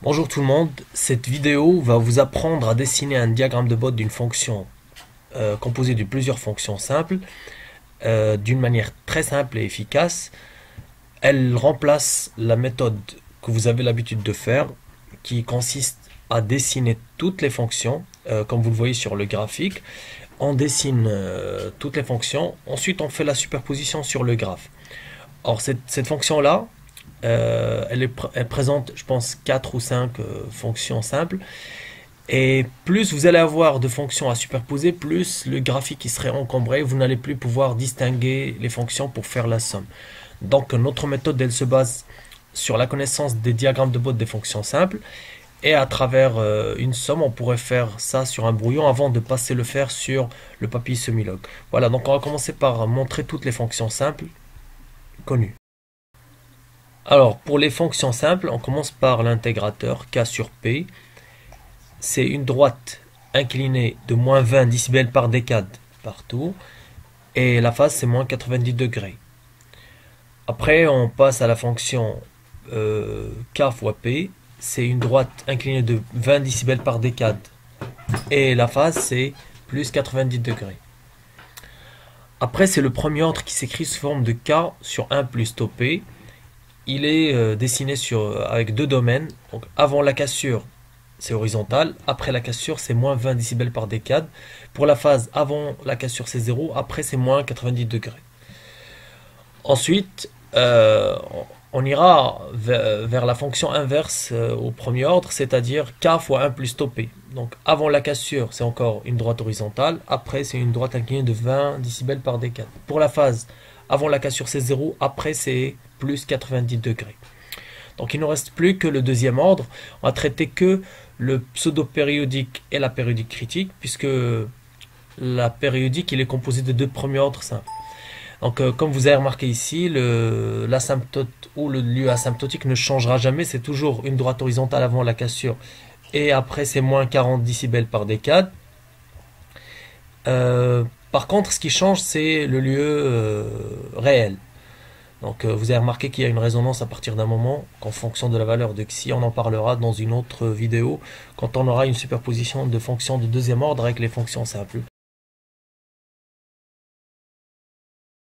Bonjour tout le monde, cette vidéo va vous apprendre à dessiner un diagramme de Bode d'une fonction composée de plusieurs fonctions simples d'une manière très simple et efficace. Elle remplace la méthode que vous avez l'habitude de faire qui consiste à dessiner toutes les fonctions comme vous le voyez sur le graphique. On dessine toutes les fonctions, ensuite on fait la superposition sur le graphe. Or cette fonction-là, elle présente, je pense, 4 ou 5 fonctions simples. Et plus vous allez avoir de fonctions à superposer, plus le graphique qui serait encombré, vous n'allez plus pouvoir distinguer les fonctions pour faire la somme. Donc notre méthode, elle se base sur la connaissance des diagrammes de Bode des fonctions simples. Et à travers une somme, on pourrait faire ça sur un brouillon avant de passer le faire sur le papier semi-log. Voilà, donc on va commencer par montrer toutes les fonctions simples connues. Alors, pour les fonctions simples, on commence par l'intégrateur K sur P. C'est une droite inclinée de moins 20 décibels par décade partout. Et la phase, c'est moins 90 degrés. Après, on passe à la fonction K fois P. C'est une droite inclinée de 20 décibels par décade. Et la phase, c'est plus 90 degrés. Après, c'est le premier ordre qui s'écrit sous forme de K sur 1 plus tau P. Il est dessiné avec deux domaines. Donc avant la cassure, c'est horizontal. Après la cassure, c'est moins 20 décibels par décade. Pour la phase avant la cassure, c'est 0. Après, c'est moins 90 degrés. Ensuite, on ira vers la fonction inverse au premier ordre, c'est-à-dire k fois 1 plus tau p. Donc avant la cassure, c'est encore une droite horizontale. Après, c'est une droite inclinée de 20 décibels par décade. Pour la phase avant la cassure, c'est 0. Après, c'est plus 90 degrés. Donc il ne reste plus que le deuxième ordre. On va traiter que le pseudo-périodique et la périodique critique, puisque la périodique il est composé de deux premiers ordres simples. Donc comme vous avez remarqué ici, l'asymptote ou le lieu asymptotique ne changera jamais. C'est toujours une droite horizontale avant la cassure et après c'est moins 40 décibels par décade. Par contre, ce qui change, c'est le lieu réel. Donc vous avez remarqué qu'il y a une résonance à partir d'un moment qu'en fonction de la valeur de xi, on en parlera dans une autre vidéo quand on aura une superposition de fonctions de deuxième ordre avec les fonctions simples.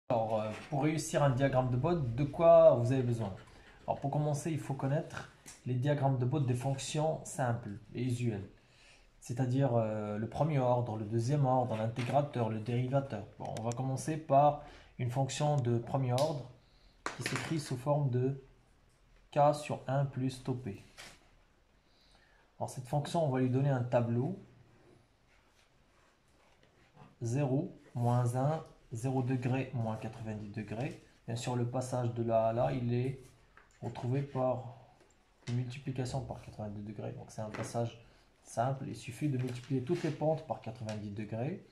Alors, pour réussir un diagramme de Bode, de quoi vous avez besoin? Alors, pour commencer, il faut connaître les diagrammes de Bode des fonctions simples et usuelles, c'est-à-dire le premier ordre, le deuxième ordre, l'intégrateur, le dérivateur. Bon, on va commencer par une fonction de premier ordre qui s'écrit sous forme de k sur 1 plus tau p. Alors, cette fonction, on va lui donner un tableau 0, moins 1, 0 degré, moins 90 degrés. Bien sûr, le passage de là à là, il est retrouvé par une multiplication par 90 degrés. Donc, c'est un passage simple. Il suffit de multiplier toutes les pentes par 90 degrés.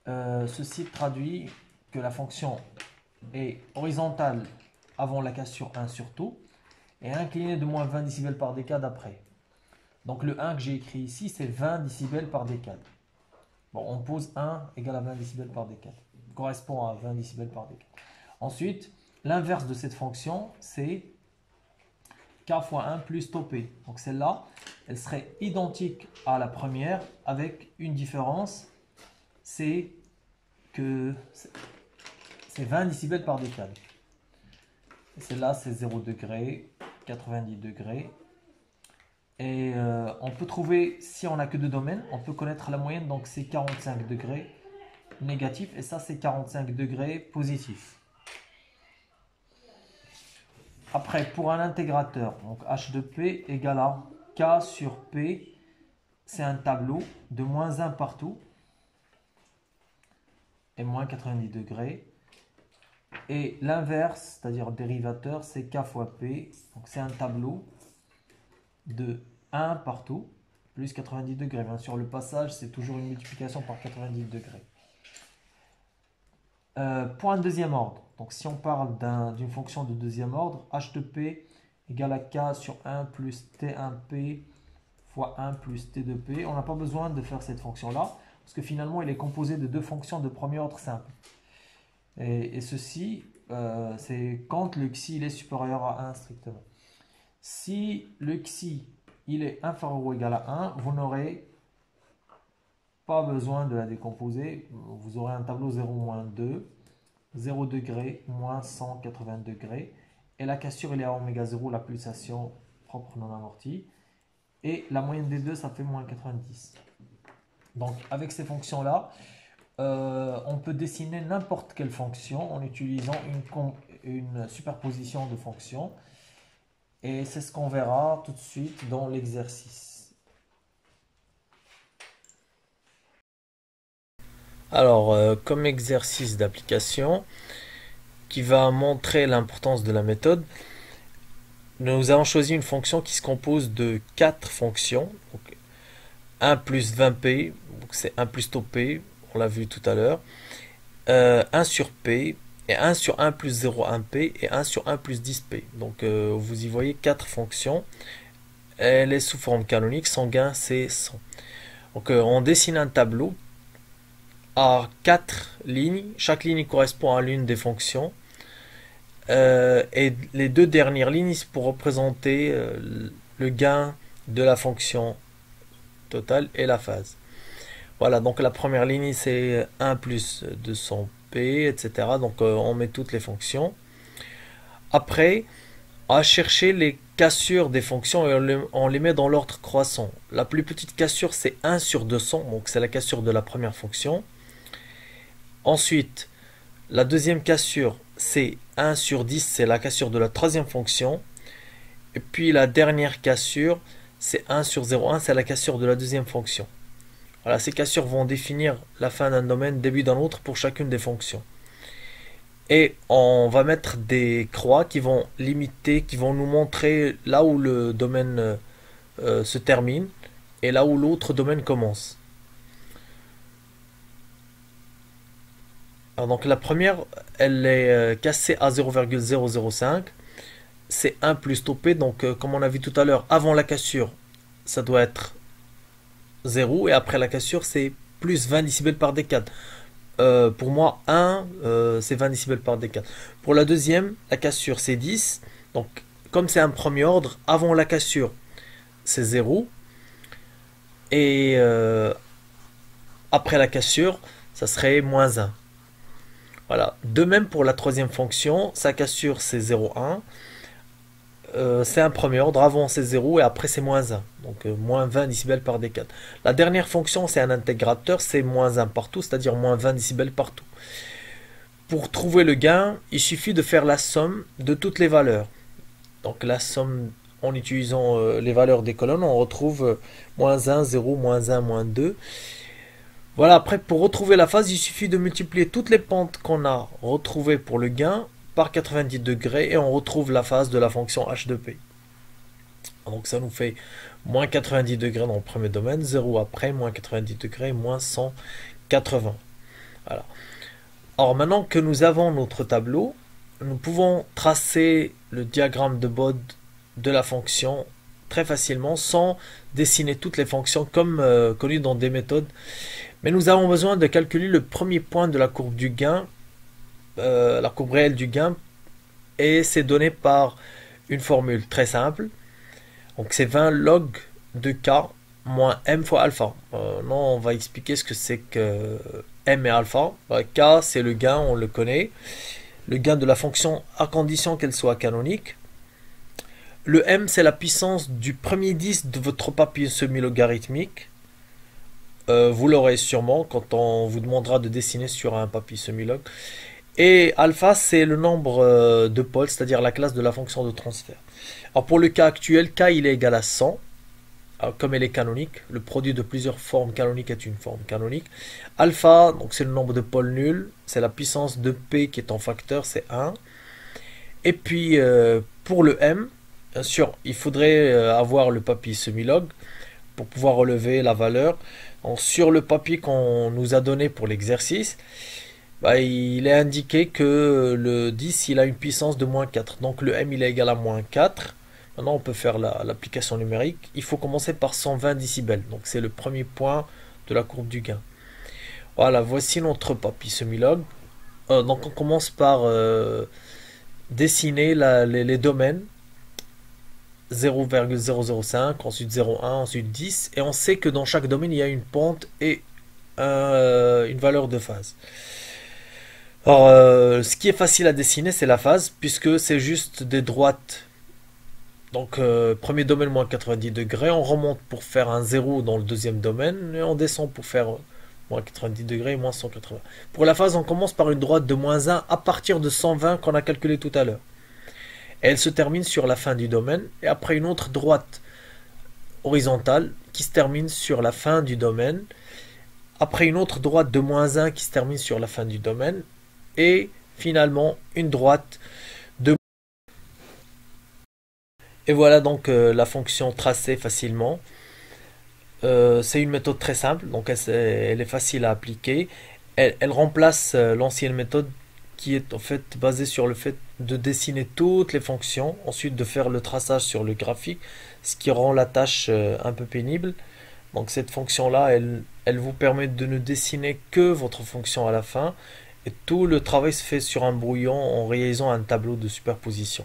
Ceci traduit que la fonction est horizontale avant la cassure 1 sur tau et inclinée de moins 20 décibels par décade après. Donc, le 1 que j'ai écrit ici, c'est 20 décibels par décade. Bon, on pose 1 égale à 20 décibels par décade. Correspond à 20 décibels par décade. Ensuite, l'inverse de cette fonction, c'est k fois 1 plus tau p. Donc celle-là, elle serait identique à la première avec une différence, c'est que c'est 20 décibels par décade. Et celle-là, c'est 0 degré, 90 degrés. Et on peut trouver, si on n'a que deux domaines, on peut connaître la moyenne, donc c'est 45 degrés négatif, et ça c'est 45 degrés positif. Après, pour un intégrateur, donc h de p égale à k sur p, c'est un tableau de moins 1 partout, et moins 90 degrés. Et l'inverse, c'est-à-dire dérivateur, c'est k fois p, donc c'est un tableau de 1 partout, plus 90 degrés. Bien sûr, le passage, c'est toujours une multiplication par 90 degrés. Pour un deuxième ordre, donc si on parle d'une fonction de deuxième ordre, h de p égale à k sur 1 plus t1p fois 1 plus t de p, on n'a pas besoin de faire cette fonction-là, parce que finalement, il est composé de deux fonctions de premier ordre simple. Et ceci, c'est quand le xi il est supérieur à 1 strictement. Si le xi il est inférieur ou égal à 1, vous n'aurez pas besoin de la décomposer. Vous aurez un tableau 0, moins 2, 0 degré, moins 180 degrés. Et la cassure, elle est à oméga 0, la pulsation propre non amortie. Et la moyenne des deux, ça fait moins 90. Donc, avec ces fonctions-là, on peut dessiner n'importe quelle fonction en utilisant une superposition de fonctions. Et c'est ce qu'on verra tout de suite dans l'exercice. Alors, comme exercice d'application qui va montrer l'importance de la méthode, nous avons choisi une fonction qui se compose de 4 fonctions. Donc, 1 plus 20p, c'est 1 plus taux p, on l'a vu tout à l'heure. 1 sur p, et 1 sur 1 plus 0,1p, et 1 sur 1 plus 10p. Donc vous y voyez 4 fonctions. Elle est sous forme canonique, son gain c'est 100. Donc on dessine un tableau à 4 lignes. Chaque ligne correspond à l'une des fonctions. Et les deux dernières lignes, c'est pour représenter le gain de la fonction totale et la phase. Voilà, donc la première ligne c'est 1 plus 200p, etc. Donc on met toutes les fonctions. Après, à chercher les cassures des fonctions et on les met dans l'ordre croissant. La plus petite cassure c'est 1 sur 200, donc c'est la cassure de la première fonction. Ensuite, la deuxième cassure c'est 1 sur 10, c'est la cassure de la troisième fonction. Et puis la dernière cassure c'est 1 sur 0,1, c'est la cassure de la deuxième fonction. Voilà, ces cassures vont définir la fin d'un domaine, début d'un autre pour chacune des fonctions. Et on va mettre des croix qui vont limiter, qui vont nous montrer là où le domaine se termine et là où l'autre domaine commence. Alors donc la première, elle est cassée à 0,005. C'est 1 plus taux p, donc comme on a vu tout à l'heure, avant la cassure, ça doit être 0, et après la cassure, c'est plus 20 décibels par décade. Pour moi, 1, c'est 20 décibels par décade. Pour la deuxième, la cassure, c'est 10. Donc, comme c'est un premier ordre, avant la cassure, c'est 0. Et après la cassure, ça serait moins 1. Voilà. De même pour la troisième fonction, sa cassure, c'est 0,1. C'est un premier ordre, avant c'est 0 et après c'est moins 1, donc moins 20 décibels par décade. La dernière fonction c'est un intégrateur, c'est moins 1 partout, c'est-à-dire moins 20 décibels partout. Pour trouver le gain, il suffit de faire la somme de toutes les valeurs. Donc la somme, en utilisant les valeurs des colonnes, on retrouve moins 1, 0, moins 1, moins 2. Voilà, après pour retrouver la phase, il suffit de multiplier toutes les pentes qu'on a retrouvées pour le gain par 90 degrés et on retrouve la phase de la fonction h de p. Donc ça nous fait moins 90 degrés dans le premier domaine, 0 après, moins 90 degrés, moins 180. Voilà. Alors maintenant que nous avons notre tableau, nous pouvons tracer le diagramme de Bode de la fonction très facilement sans dessiner toutes les fonctions comme connu dans des méthodes. Mais nous avons besoin de calculer le premier point de la courbe du gain, la courbe réelle du gain, et c'est donné par une formule très simple. Donc c'est 20 log de k moins m fois alpha. Non, on va expliquer ce que c'est que m et alpha. K c'est le gain, on le connaît. Le gain de la fonction à condition qu'elle soit canonique. Le m c'est la puissance du premier disque de votre papier semi-logarithmique. Vous l'aurez sûrement quand on vous demandera de dessiner sur un papier semi-log. Et alpha, c'est le nombre de pôles, c'est-à-dire la classe de la fonction de transfert. Alors pour le cas actuel, k il est égal à 100. Alors, comme elle est canonique, le produit de plusieurs formes canoniques est une forme canonique. Alpha, donc c'est le nombre de pôles nuls, c'est la puissance de p qui est en facteur, c'est 1. Et puis pour le m, bien sûr, il faudrait avoir le papier semi-log pour pouvoir relever la valeur. Donc, sur le papier qu'on nous a donné pour l'exercice, il est indiqué que le 10 il a une puissance de moins 4. Donc le m il est égal à moins 4. Maintenant on peut faire l'application numérique. Il faut commencer par 120 décibels. Donc c'est le premier point de la courbe du gain. Voilà, voici notre papier semi-log. Donc on commence par dessiner les domaines. 0,005, ensuite 0,1, ensuite 10, et on sait que dans chaque domaine il y a une pente et une valeur de phase. Alors, ce qui est facile à dessiner, c'est la phase, puisque c'est juste des droites. Donc, premier domaine, moins 90 degrés, on remonte pour faire un zéro dans le deuxième domaine, et on descend pour faire moins 90 degrés, moins 180. Pour la phase, on commence par une droite de moins 1 à partir de 120 qu'on a calculé tout à l'heure. Et elle se termine sur la fin du domaine, et après une autre droite horizontale qui se termine sur la fin du domaine, après une autre droite de moins 1 qui se termine sur la fin du domaine, et finalement une droite de... Et voilà donc la fonction tracée facilement. C'est une méthode très simple, donc elle est facile à appliquer. Elle remplace l'ancienne méthode qui est en fait basée sur le fait de dessiner toutes les fonctions, ensuite de faire le traçage sur le graphique, ce qui rend la tâche un peu pénible. Donc cette fonction-là, elle vous permet de ne dessiner que votre fonction à la fin, et tout le travail se fait sur un brouillon en réalisant un tableau de superposition.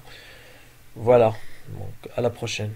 Voilà, donc à la prochaine.